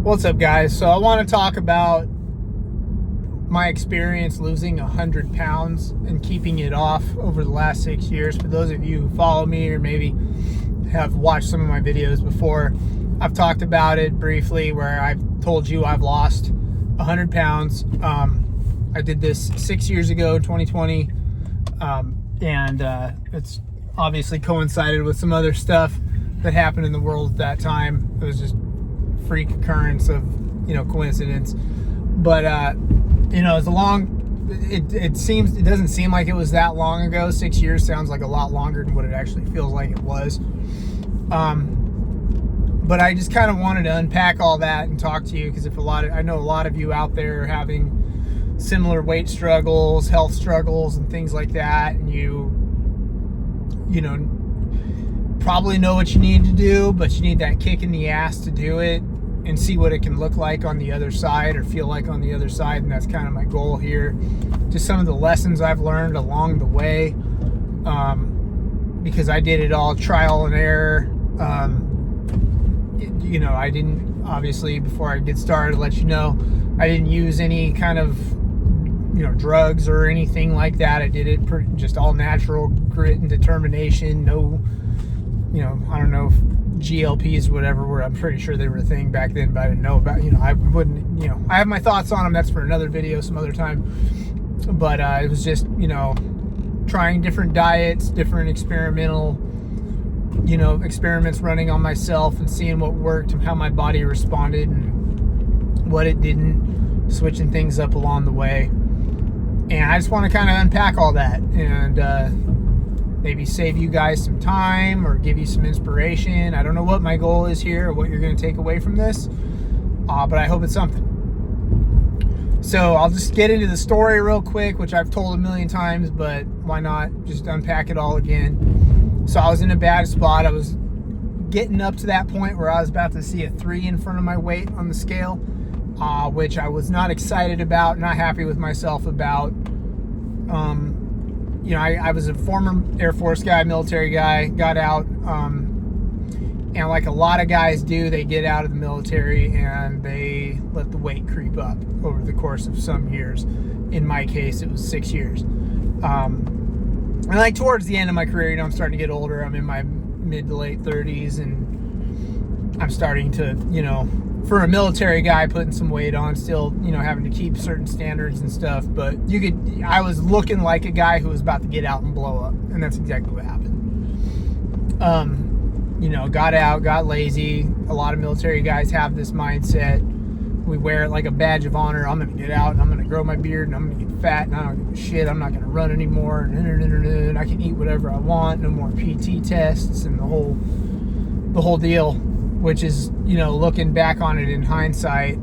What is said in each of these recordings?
What's up, guys? So I want to talk about my experience losing 100 pounds and keeping it off over the last 6 years. For those of you who follow me or maybe have watched some of my videos before, I've talked about it briefly where I've told you I've lost 100 pounds. I did this 6 years ago, 2020, and it's obviously coincided with some other stuff that happened in the world at that time. It was just freak occurrence of, coincidence. But, it's a long, it doesn't seem like it was that long ago. 6 years sounds like a lot longer than what it actually feels like it was. But I just kind of wanted to unpack all that and talk to you, because I know a lot of you out there are having similar weight struggles, health struggles, and things like that, and you probably know what you need to do, but you need that kick in the ass to do it and see what it can look like on the other side or feel like on the other side. And that's kind of my goal here. Just some of the lessons I've learned along the way, because I did it all trial and error. I didn't, obviously, before I get started, let you know, I didn't use any kind of drugs or anything like that. I did it just all natural grit and determination. No, I don't know if GLPs or whatever were, I'm pretty sure they were a thing back then, but I didn't know about, I wouldn't, I have my thoughts on them. That's for another video some other time. But it was just, trying different diets, different experimental, experiments running on myself and seeing what worked and how my body responded and what it didn't, switching things up along the way. And I just want to kind of unpack all that and maybe save you guys some time or give you some inspiration. I don't know what my goal is here or what you're going to take away from this, but I hope it's something. So I'll just get into the story real quick, which I've told a million times, but why not just unpack it all again. So I was in a bad spot. I was getting up to that point where I was about to see a 3 in front of my weight on the scale, which I was not excited about, not happy with myself about. I was a former Air Force guy, military guy, got out, and like a lot of guys do, they get out of the military and they let the weight creep up over the course of some years. In my case, it was 6 years. And like towards the end of my career, I'm starting to get older. I'm in my mid to late 30s, and I'm starting to, for a military guy, putting some weight on, still, having to keep certain standards and stuff. But I was looking like a guy who was about to get out and blow up. And that's exactly what happened. Got out, got lazy. A lot of military guys have this mindset. We wear it like a badge of honor. I'm going to get out and I'm going to grow my beard and I'm going to get fat and I don't give a shit. I'm not going to run anymore. And I can eat whatever I want. No more PT tests and the whole deal. Which is, looking back on it in hindsight,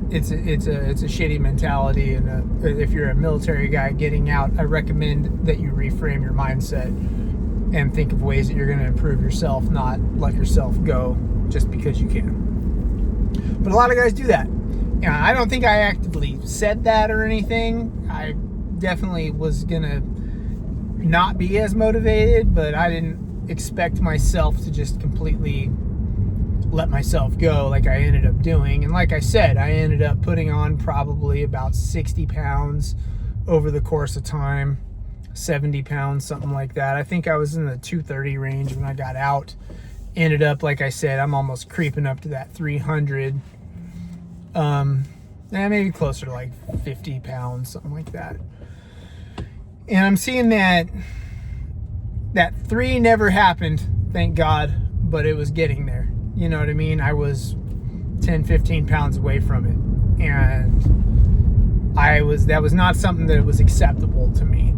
it's a shitty mentality. And if you're a military guy getting out, I recommend that you reframe your mindset and think of ways that you're going to improve yourself, not let yourself go just because you can. But a lot of guys do that. I don't think I actively said that or anything. I definitely was going to not be as motivated, but I didn't expect myself to just completely let myself go like I ended up doing. And like I said, I ended up putting on probably about 60 pounds over the course of time, 70 pounds, something like that. I think I was in the 230 range when I got out. Ended up, like I said, I'm almost creeping up to that 300. Maybe closer to like 50 pounds, something like that. And I'm seeing that 3 never happened, thank God, but it was getting there. You know what I mean? I was 10, 15 pounds away from it. And that was not something that was acceptable to me.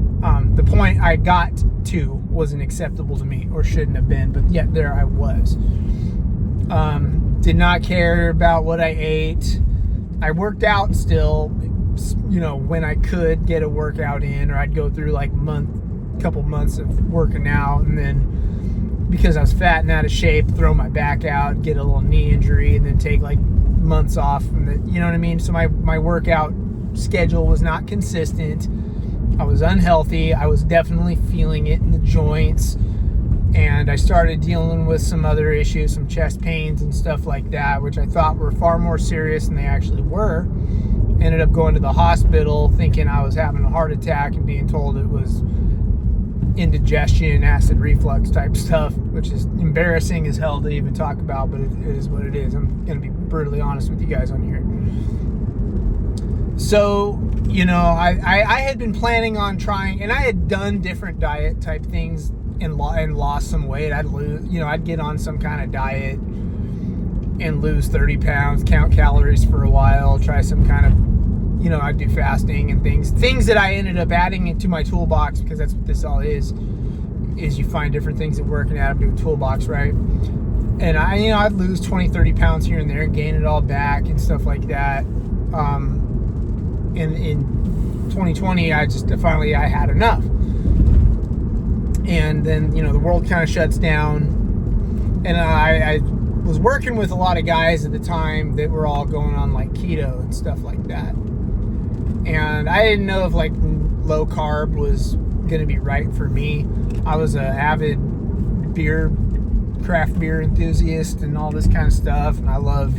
The point I got to wasn't acceptable to me, or shouldn't have been, but yet there I was. Did not care about what I ate. I worked out still, when I could get a workout in, or I'd go through like couple months of working out, and then because I was fat and out of shape, throw my back out, get a little knee injury, and then take like months off. And you know what I mean? So my workout schedule was not consistent. I was unhealthy. I was definitely feeling it in the joints. And I started dealing with some other issues, some chest pains and stuff like that, which I thought were far more serious than they actually were. Ended up going to the hospital thinking I was having a heart attack and being told it was indigestion, acid reflux type stuff, which is embarrassing as hell to even talk about, but it is what it is. I'm going to be brutally honest with you guys on here. So, you know, I had been planning on trying, and I had done different diet type things and lost some weight. I'd get on some kind of diet and lose 30 pounds, count calories for a while, try some kind of, I'd do fasting and things that I ended up adding into my toolbox, because that's what this all is you find different things that work and add them to a toolbox, right? And I'd lose 20, 30 pounds here and there and gain it all back and stuff like that. In 2020, I had enough. And then, the world kind of shuts down. And I was working with a lot of guys at the time that were all going on like keto and stuff like that. And I didn't know if like low carb was going to be right for me. I was an avid craft beer enthusiast and all this kind of stuff. And I love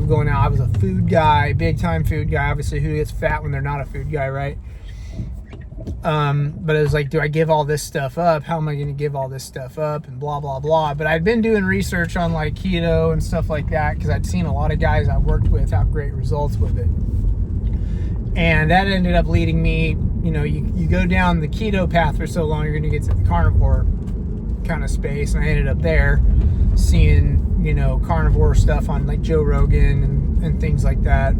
going out. I was a food guy, big time food guy. Obviously, who gets fat when they're not a food guy, right? But it was like, do I give all this stuff up? How am I going to give all this stuff up? And blah, blah, blah. But I'd been doing research on like keto and stuff like that, because I'd seen a lot of guys I worked with have great results with it. And that ended up leading me, you go down the keto path for so long, you're going to get to the carnivore kind of space. And I ended up there seeing, carnivore stuff on like Joe Rogan and things like that.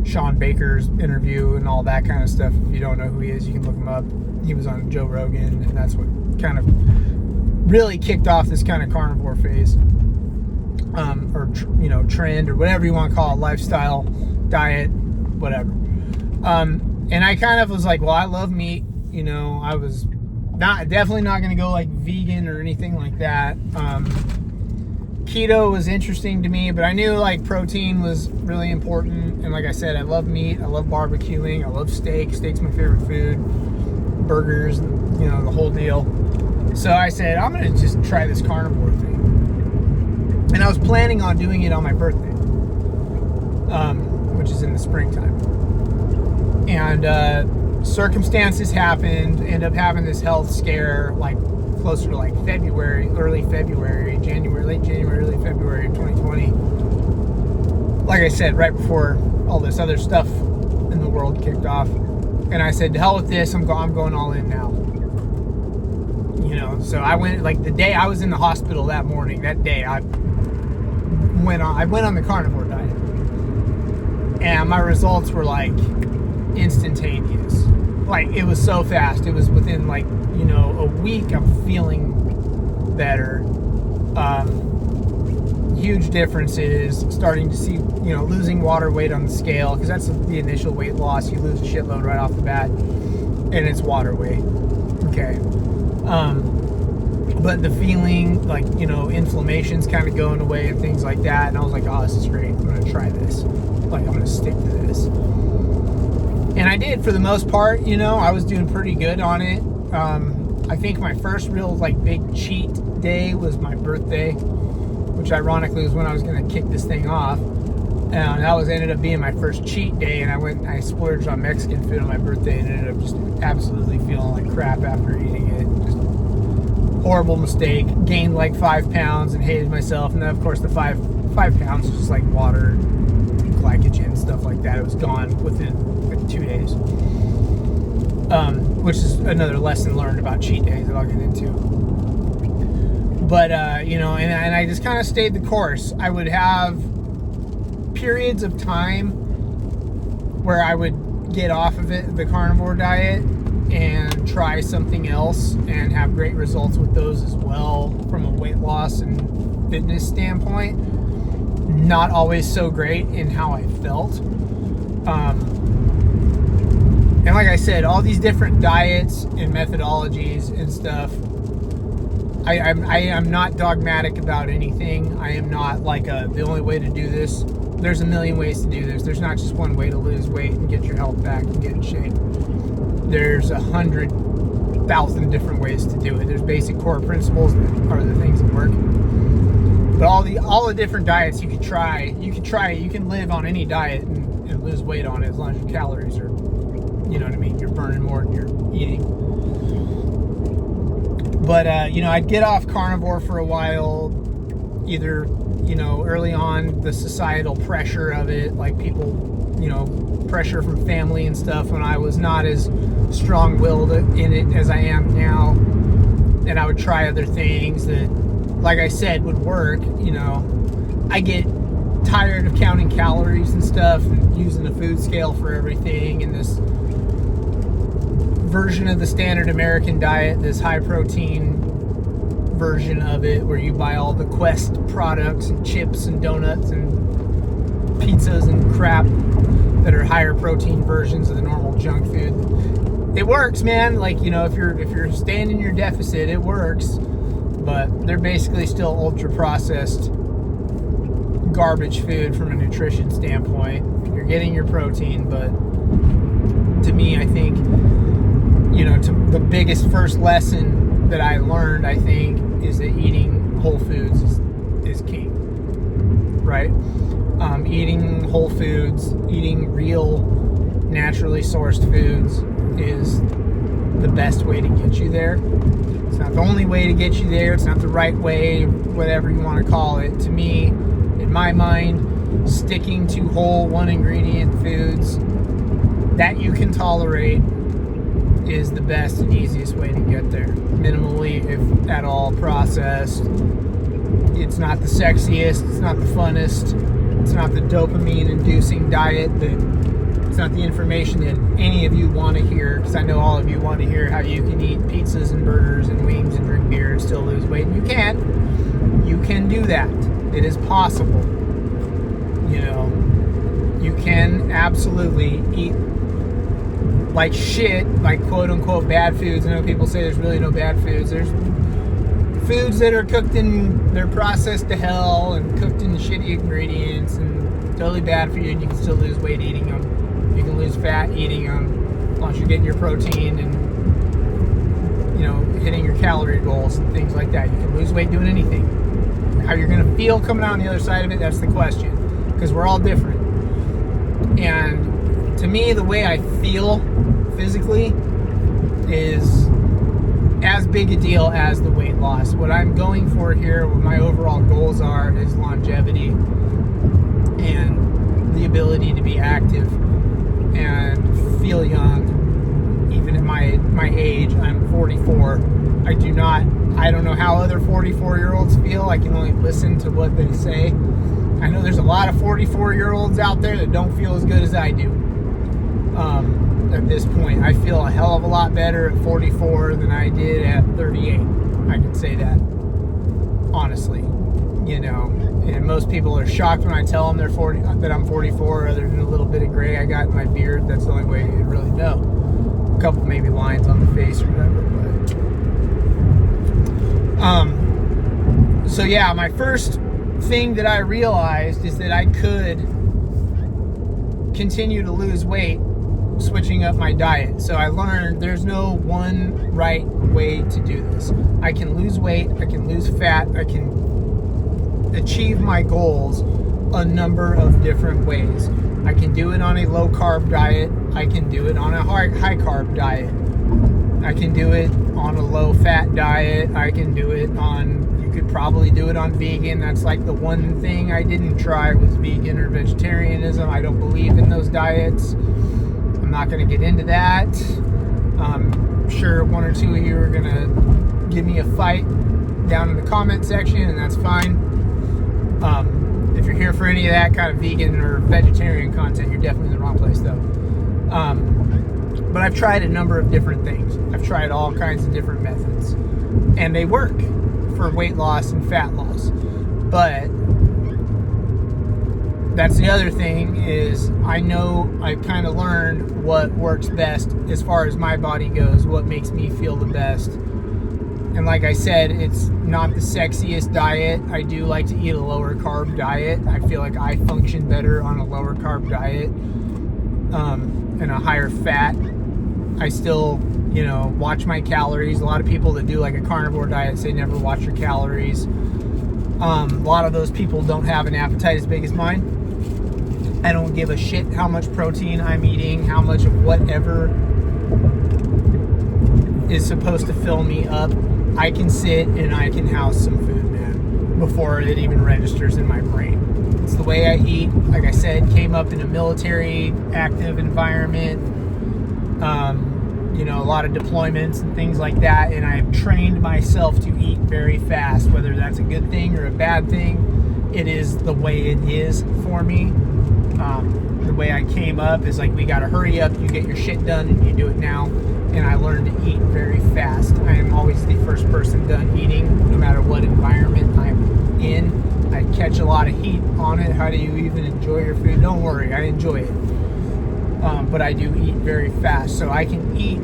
Sean Baker's interview and all that kind of stuff. If you don't know who he is, you can look him up. He was on Joe Rogan, and that's what kind of really kicked off this kind of carnivore phase, trend, or whatever you want to call it, lifestyle, diet, whatever. And I kind of was like, well, I love meat. I was definitely not going to go like vegan or anything like that. Keto was interesting to me, but I knew like protein was really important. And like I said, I love meat. I love barbecuing. I love steak. Steak's my favorite food. Burgers, the whole deal. So I said, I'm going to just try this carnivore thing. And I was planning on doing it on my birthday, which is in the springtime. And circumstances happened. Ended up having this health scare, like closer to like February, late January, early February of 2020. Like I said, right before all this other stuff in the world kicked off. And I said, to hell with this, I'm going all in now. So I went, like the day I was in the hospital that morning, that day, I went on the carnivore diet. And my results were like instantaneous. Like, it was so fast. It was within like, a week of feeling better. Huge differences, starting to see, losing water weight on the scale, because that's the initial weight loss. You lose a shitload right off the bat, and it's water weight. Okay. But the feeling, like, inflammation's kind of going away and things like that. And I was like, oh, this is great. I'm going to try this. Like, I'm going to stick to this. And I did, for the most part. I was doing pretty good on it. I think my first real like big cheat day was my birthday, which ironically was when I was going to kick this thing off. And that ended up being my first cheat day, and I splurged on Mexican food on my birthday and ended up just absolutely feeling like crap after eating it. Just horrible mistake. Gained like 5 pounds and hated myself. And then of course the 5 pounds was just like water, glycogen, stuff like that. It was gone within like 2 days. Which is another lesson learned about cheat days that I'll get into. But, and I just kind of stayed the course. I would have periods of time where I would get off of the carnivore diet and try something else and have great results with those as well from a weight loss and fitness standpoint. Not always so great in how I felt. And like I said, all these different diets and methodologies and stuff, I am not dogmatic about anything. I am not like the only way to do this. There's a million ways to do this. There's not just one way to lose weight and get your health back and get in shape. There's 100 1,000 different ways to do it. There's basic core principles that are the things that work. But all the different diets you can try it. You can live on any diet and lose weight on it as long as your calories are, you know what I mean, you're burning more than you're eating. But, I'd get off carnivore for a while, either, early on, the societal pressure of it, like people, pressure from family and stuff, when I was not as strong-willed in it as I am now. And I would try other things that, like I said, would work. I get tired of counting calories and stuff and using a food scale for everything, and this version of the standard American diet, this high protein version of it, where you buy all the Quest products and chips and donuts and pizzas and crap that are higher protein versions of the normal junk food. It works, man. Like, if you're staying in your deficit, it works. But they're basically still ultra processed garbage food from a nutrition standpoint. You're getting your protein, but to me, I think, the biggest first lesson that I learned, I think, is that eating whole foods is king, right? Eating whole foods, eating real, naturally sourced foods is the best way to get you there. It's not the only way to get you there. It's not the right way, whatever you want to call it. To me, in my mind, sticking to whole one ingredient foods that you can tolerate is the best and easiest way to get there. Minimally, if at all, processed. It's not the sexiest, it's not the funnest, it's not the dopamine inducing diet, it's not the information that any of you want to hear, because I know all of you want to hear how you can eat pizzas and burgers and wings and drink beer and still lose weight. And you can do that. It is possible. You can absolutely eat like shit, like quote unquote bad foods. I know people say there's really no bad foods. There's foods that are they're processed to hell and cooked in shitty ingredients and totally bad for you, and you can still lose weight eating them. You can lose fat eating them, as long as you're getting your protein and, hitting your calorie goals and things like that. You can lose weight doing anything. How you're going to feel coming out on the other side of it, that's the question, because we're all different. And to me, the way I feel physically is as big a deal as the weight loss. What I'm going for here, what my overall goals are, is longevity and the ability to be active and feel young. Even at my age, I'm 44. I don't know how other 44-year-olds feel. I can only listen to what they say. I know there's a lot of 44-year-olds out there that don't feel as good as I do. At this point, I feel a hell of a lot better at 44 than I did at 38. I can say that honestly, and most people are shocked when I tell them that I'm 44, other than a little bit of gray I got in my beard. That's the only way you really know. A couple maybe lines on the face or whatever, but so yeah, my first thing that I realized is that I could continue to lose weight switching up my diet. So I learned there's no one right way to do this. I can lose weight, I can lose fat, I can achieve my goals a number of different ways. I can do it on a low carb diet, I can do it on a high carb diet, I can do it on a low fat diet, I can do it on, you could probably do it on vegan. That's like the one thing I didn't try was vegan or vegetarianism. I don't believe in those diets. I'm not going to get into that. I'm sure one or two of you are going to give me a fight down in the comment section, and that's fine. If you're here for any of that kind of vegan or vegetarian content, you're definitely in the wrong place, though. But I've tried a number of different things. I've tried all kinds of different methods, and they work for weight loss and fat loss. But that's the other thing, is I know I've kind of learned what works best as far as my body goes, what makes me feel the best. And like I said, it's not the sexiest diet. I do like to eat a lower carb diet. I feel like I function better on a lower carb diet and a higher fat. I still, watch my calories. A lot of people that do like a carnivore diet say never watch your calories. A lot of those people don't have an appetite as big as mine. I don't give a shit how much protein I'm eating, how much of whatever is supposed to fill me up. I can sit and I can house some food, man, before it even registers in my brain. It's the way I eat. Like I said, came up in a military active environment, a lot of deployments and things like that, and I've trained myself to eat very fast. Whether that's a good thing or a bad thing, it is the way it is for me. The way I came up is like, we gotta hurry up, you get your shit done, and you do it now. And I learned to eat very fast. I am always the first person done eating, no matter what environment I'm in. I catch a lot of heat on it. How do you even enjoy your food? Don't worry, I enjoy it. But I do eat very fast. So I can eat,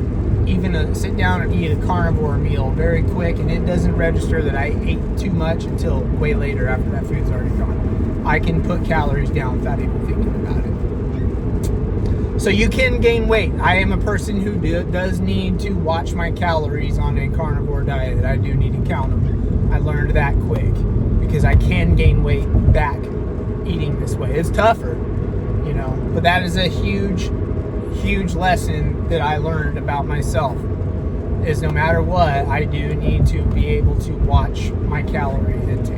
sit down and eat a carnivore meal very quick, and it doesn't register that I ate too much until way later after that food's already gone. I can put calories down without even thinking about it. So you can gain weight. I am a person who does need to watch my calories on a carnivore diet. I do need to count them. I learned that quick because I can gain weight back eating this way. It's tougher, but that is a huge, huge lesson that I learned about myself, is no matter what, I do need to be able to watch my calorie intake.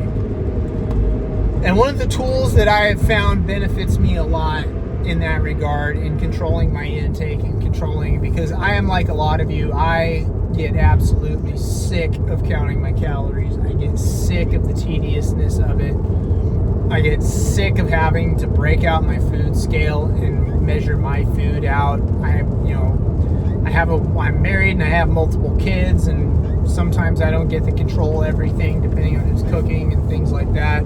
And one of the tools that I have found benefits me a lot in that regard, in controlling my intake and controlling, because I am like a lot of you, I get absolutely sick of counting my calories. I get sick of the tediousness of it. I get sick of having to break out my food scale and measure my food out. I'm married and I have multiple kids, and sometimes I don't get to control everything depending on who's cooking and things like that.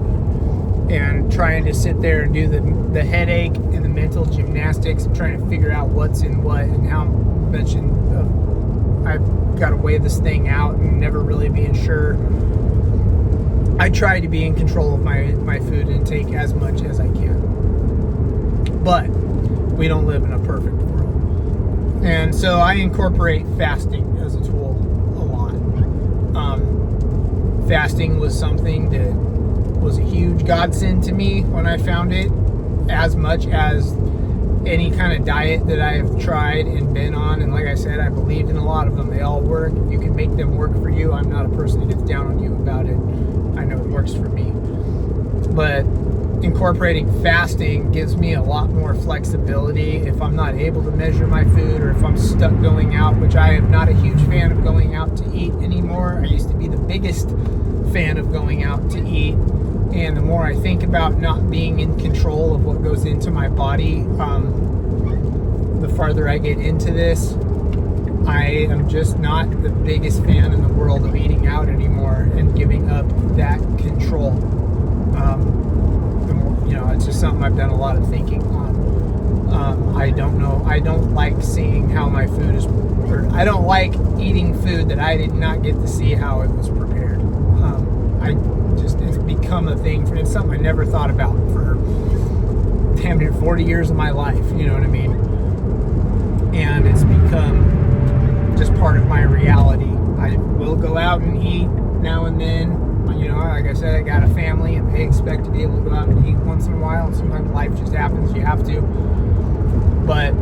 And trying to sit there and do the headache and the mental gymnastics of trying to figure out what's in what and how much I've got to weigh this thing out and never really being sure. I try to be in control of my food intake as much as I can. But we don't live in a perfect world. And so I incorporate fasting as a tool a lot. Fasting was something that was a huge godsend to me when I found it, as much as any kind of diet that I have tried and been on. And like I said, I believe in a lot of them. They all work. You can make them work for you. I'm not a person who gets down on you about it. I know it works for me. But incorporating fasting gives me a lot more flexibility if I'm not able to measure my food, or if I'm stuck going out, which I am not a huge fan of going out to eat anymore. I used to be the biggest fan of going out to eat. And the more I think about not being in control of what goes into my body, the farther I get into this, I am just not the biggest fan in the world of eating out anymore and giving up that control. It's just something I've done a lot of thinking on. I don't like seeing how my food is, or I don't like eating food that I did not get to see how it was prepared. It's become a thing. It's something I never thought about for damn near 40 years of my life, you know what I mean? And it's become just part of my reality. I will go out and eat now and then. Like I said, I got a family and they expect to be able to go out and eat once in a while, and sometimes life just happens, you have to. But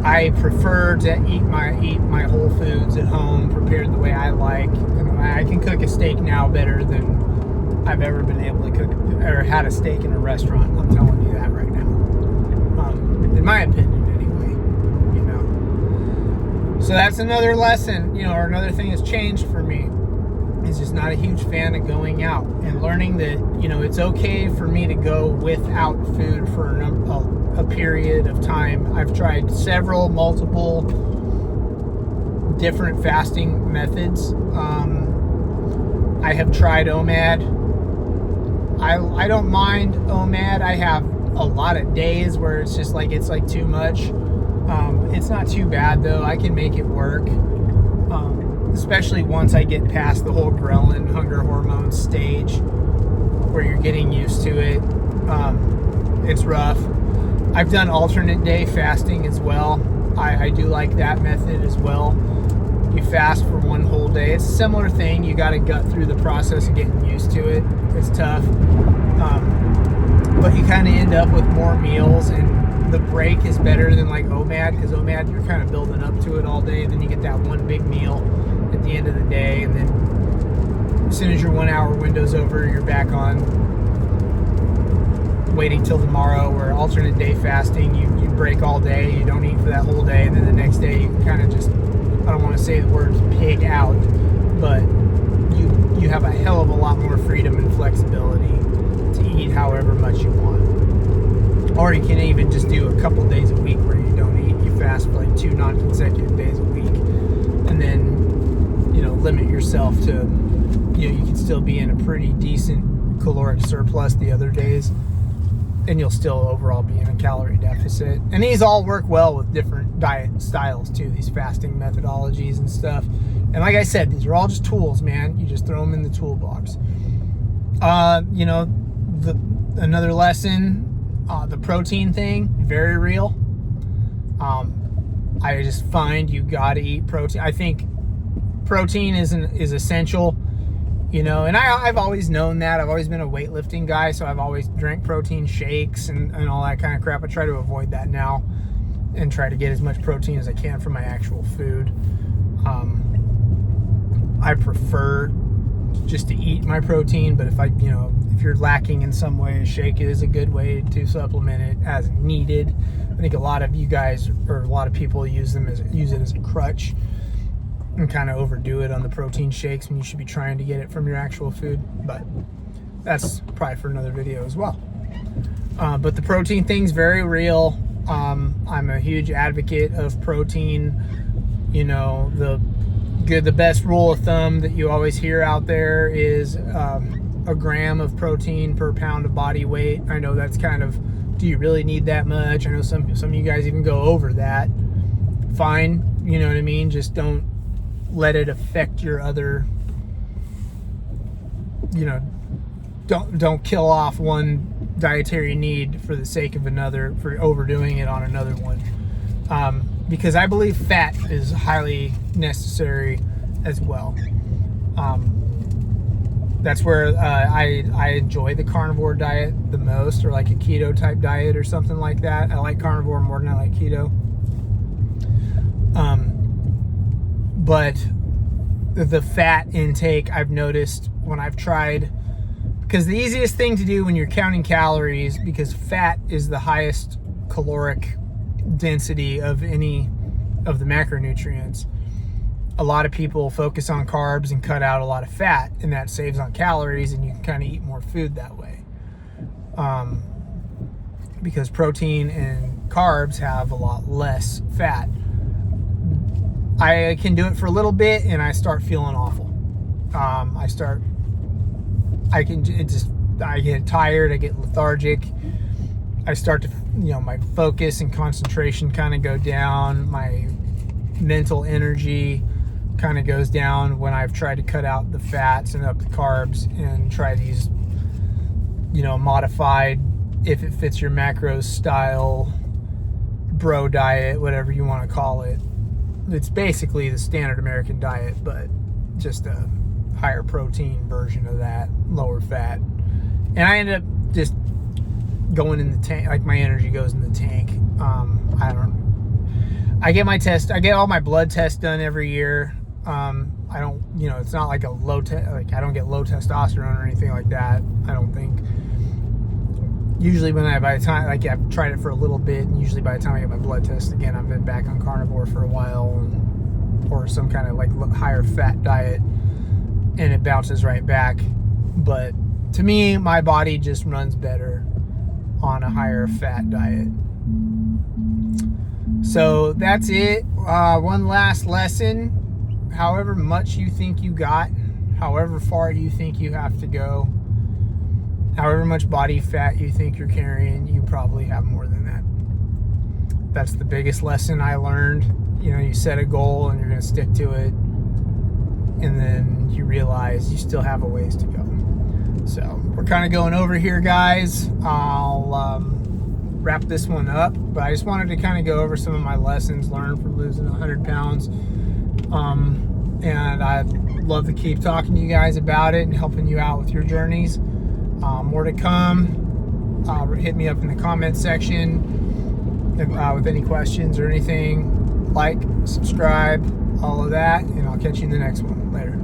I prefer to eat my whole foods at home, prepared the way I like. I can cook a steak now better than I've ever been able to cook or had a steak in a restaurant. I'm telling you that right now. In my opinion, anyway. So that's another lesson, or another thing that's changed for me. Is just not a huge fan of going out, and learning that it's okay for me to go without food for a period of time. I've tried multiple different fasting methods. I have tried OMAD. I don't mind OMAD. I have a lot of days where it's like too much. It's not too bad though. I can make it work. Especially once I get past the whole ghrelin hunger hormone stage, where you're getting used to it. It's rough. I've done alternate day fasting as well. I do like that method as well. You fast for one whole day. It's a similar thing. You got to gut through the process of getting used to it. It's tough. But you kind of end up with more meals, and the break is better than like OMAD, because OMAD you're kind of building up to it all day, and then you get that one big meal at the end of the day, and then as soon as your 1 hour window's over, you're back on waiting till tomorrow. Where alternate day fasting, you break all day, you don't eat for that whole day, and then the next day you kind of just, I don't want to say the words pig out, but you have a hell of a lot more freedom and flexibility to eat however much you want. Or you can even just do a couple days a week where you don't eat. You fast for like 2 non-consecutive days a week, and then limit yourself to, you can still be in a pretty decent caloric surplus the other days, and you'll still overall be in a calorie deficit. And these all work well with different diet styles too, these fasting methodologies and stuff. And like I said, these are all just tools, man. You just throw them in the toolbox. Another lesson, the protein thing, very real. I just find you gotta eat protein. I think protein is essential, and I've always known that. I've always been a weightlifting guy, so I've always drank protein shakes and all that kind of crap. I try to avoid that now and try to get as much protein as I can from my actual food. I prefer just to eat my protein, but if you're lacking in some way, a shake is a good way to supplement it as needed. I think a lot of you guys, or a lot of people, use it as a crutch and kind of overdo it on the protein shakes when you should be trying to get it from your actual food. But that's probably for another video as well. But the protein thing's very real. I'm a huge advocate of protein. The best rule of thumb that you always hear out there is a gram of protein per pound of body weight. I know that's kind of, do you really need that much? I know some of you guys even go over that. Fine, you know what I mean? Just don't let it affect your other, don't kill off one dietary need for the sake of another, for overdoing it on another one. Because I believe fat is highly necessary as well. That's where I enjoy the carnivore diet the most, or like a keto type diet or something like that. I like carnivore more than I like keto. But the fat intake, I've noticed when I've tried, because the easiest thing to do when you're counting calories, because fat is the highest caloric density of any of the macronutrients. A lot of people focus on carbs and cut out a lot of fat, and that saves on calories, and you can kind of eat more food that way. Because protein and carbs have a lot less fat. I can do it for a little bit and I start feeling awful. I get tired, I get lethargic. I start to, my focus and concentration kind of go down. My mental energy kind of goes down when I've tried to cut out the fats and up the carbs and try these, modified, if it fits your macros style, bro diet, whatever you want to call it. It's basically the standard American diet, but just a higher protein version of that, lower fat. And I ended up just going in the tank, like my energy goes in the tank. I get all my blood tests done every year. I don't, it's not like I don't get low testosterone or anything like that, I don't think. Usually I've tried it for a little bit, and usually by the time I get my blood test again, I've been back on carnivore for a while, or some kind of like higher fat diet, and it bounces right back. But to me, my body just runs better on a higher fat diet. So that's it. One last lesson: however much you think you got, however far you think you have to go, however much body fat you think you're carrying, you probably have more than that. That's the biggest lesson I learned. You set a goal and you're going to stick to it, and then you realize you still have a ways to go. So we're kind of going over here, guys. I'll wrap this one up, but I just wanted to kind of go over some of my lessons learned from losing 100 pounds. And I'd love to keep talking to you guys about it and helping you out with your journeys. More to come. Hit me up in the comment section with any questions or anything. Like, subscribe, all of that, and I'll catch you in the next one. Later.